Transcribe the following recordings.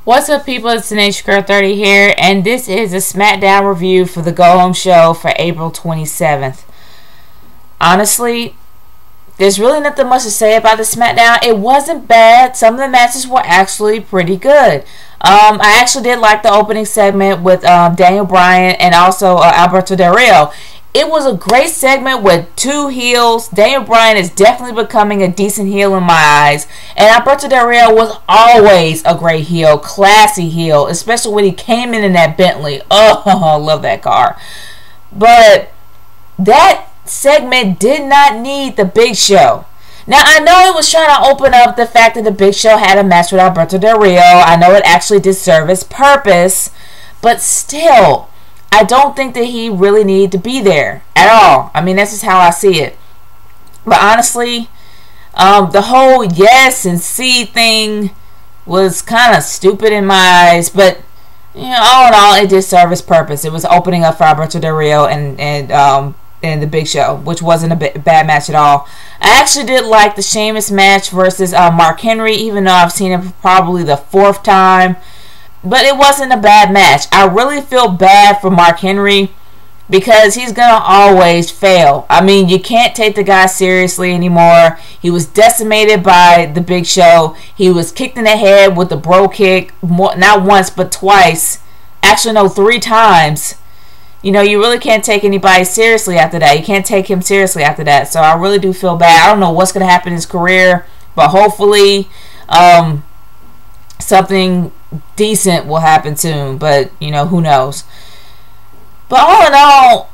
What's up, people? It's Teenage Girl 30 here, and this is a Smackdown review for the Go Home show for April 27th. Honestly, there's really nothing much to say about the Smackdown. It wasn't bad. Some of the matches were actually pretty good. I actually did like the opening segment with Daniel Bryan and also Alberto Del Rio. It was a great segment with two heels. Daniel Bryan is definitely becoming a decent heel in my eyes. And Alberto Del Rio was always a great heel, classy heel, especially when he came in that Bentley. Oh, I love that car. But that segment did not need the Big Show. Now, I know it was trying to open up the fact that the Big Show had a match with Alberto Del Rio. I know it actually did serve its purpose. But still, I don't think that he really needed to be there at all. I mean, that's just how I see it. But honestly, the whole yes and see thing was kind of stupid in my eyes. But, you know, all in all, it did serve its purpose. It was opening up for Alberto Del Rio and the Big Show, which wasn't a bad match at all. I actually did like the Sheamus match versus Mark Henry, even though I've seen it for probably the 4th time. But it wasn't a bad match. I really feel bad for Mark Henry because he's going to always fail. I mean, you can't take the guy seriously anymore. He was decimated by the Big Show. He was kicked in the head with the bro kick, not once but twice. Actually, no, 3 times. You know, you really can't take anybody seriously after that. You can't take him seriously after that. So I really do feel bad. I don't know what's going to happen in his career, but hopefully something decent will happen soon, but you know, who knows. But all in all,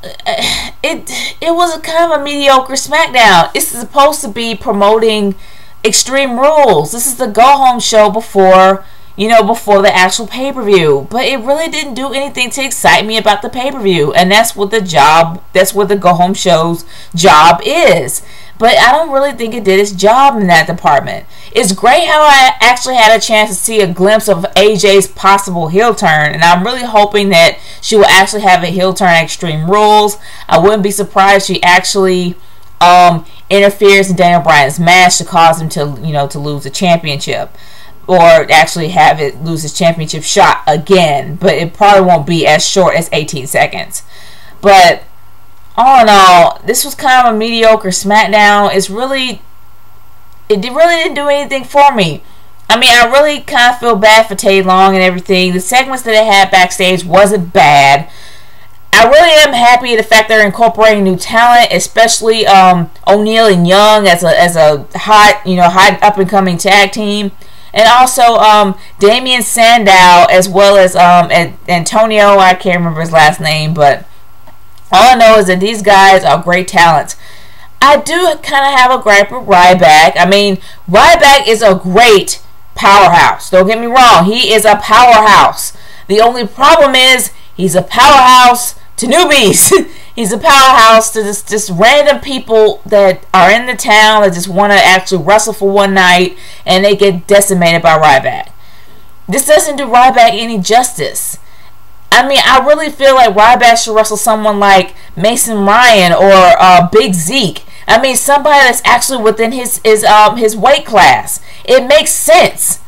it was a kind of a mediocre SmackDown. It's supposed to be promoting Extreme Rules. This is the Go Home show before the actual pay-per-view. But it really didn't do anything to excite me about the pay-per-view, and that's what the Go Home show's job is. But I don't really think it did its job in that department. It's great how I actually had a chance to see a glimpse of AJ's possible heel turn, and I'm really hoping that she will actually have a heel turn at Extreme Rules. I wouldn't be surprised if she actually interferes in Daniel Bryan's match to cause him to lose the championship, or actually have it lose his championship shot again. But it probably won't be as short as 18 seconds. But all in all, this was kind of a mediocre SmackDown. It really didn't do anything for me. I mean, I really kind of feel bad for Tay Long and everything. The segments that they had backstage wasn't bad. I really am happy the fact they're incorporating new talent, especially O'Neal and Young as a hot up and coming tag team, and also Damian Sandow as well as Antonio. I can't remember his last name, but all I know is that these guys are great talents. I do kind of have a gripe with Ryback. I mean, Ryback is a great powerhouse. Don't get me wrong. He is a powerhouse. The only problem is he's a powerhouse to newbies. He's a powerhouse to just random people that are in the town that just want to actually wrestle for one night, and they get decimated by Ryback. This doesn't do Ryback any justice. I mean, I really feel like Ryback should wrestle someone like Mason Ryan or Big Zeke. I mean, somebody that's actually within his weight class. It makes sense.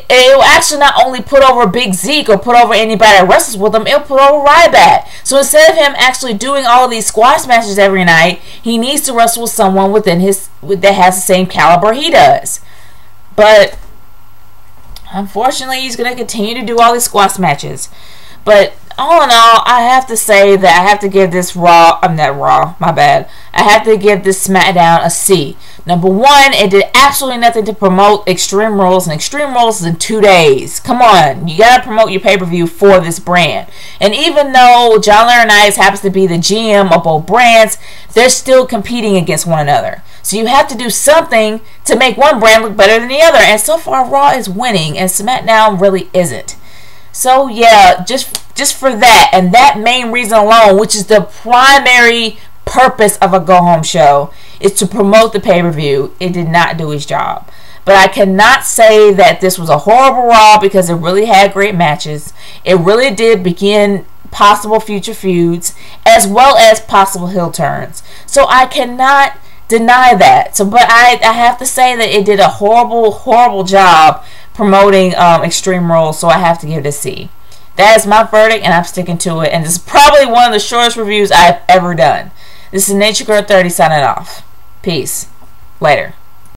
It will actually not only put over Big Zeke or put over anybody that wrestles with him, it'll put over Ryback. So instead of him actually doing all of these squash matches every night, he needs to wrestle with someone that has the same caliber he does. But unfortunately, he's going to continue to do all these squash matches. But all in all, I have to say that I have to give this I have to give this SmackDown a C. Number one, it did absolutely nothing to promote Extreme Rules, and Extreme Rules is in 2 days. Come on, you gotta promote your pay-per-view for this brand. And even though John Laurinaitis happens to be the GM of both brands, they're still competing against one another. So you have to do something to make one brand look better than the other. And so far, Raw is winning, and SmackDown really isn't. So yeah, just for that, and that main reason alone, which is the primary purpose of a Go Home show, is to promote the pay-per-view, it did not do its job. But I cannot say that this was a horrible Raw because it really had great matches. It really did begin possible future feuds as well as possible heel turns. So I cannot deny that. So, but I have to say that it did a horrible job promoting Extreme Rules, so I have to give it a C. That is my verdict, and I'm sticking to it. And this is probably one of the shortest reviews I've ever done. This is Nature Girl 30 signing off. Peace. Later.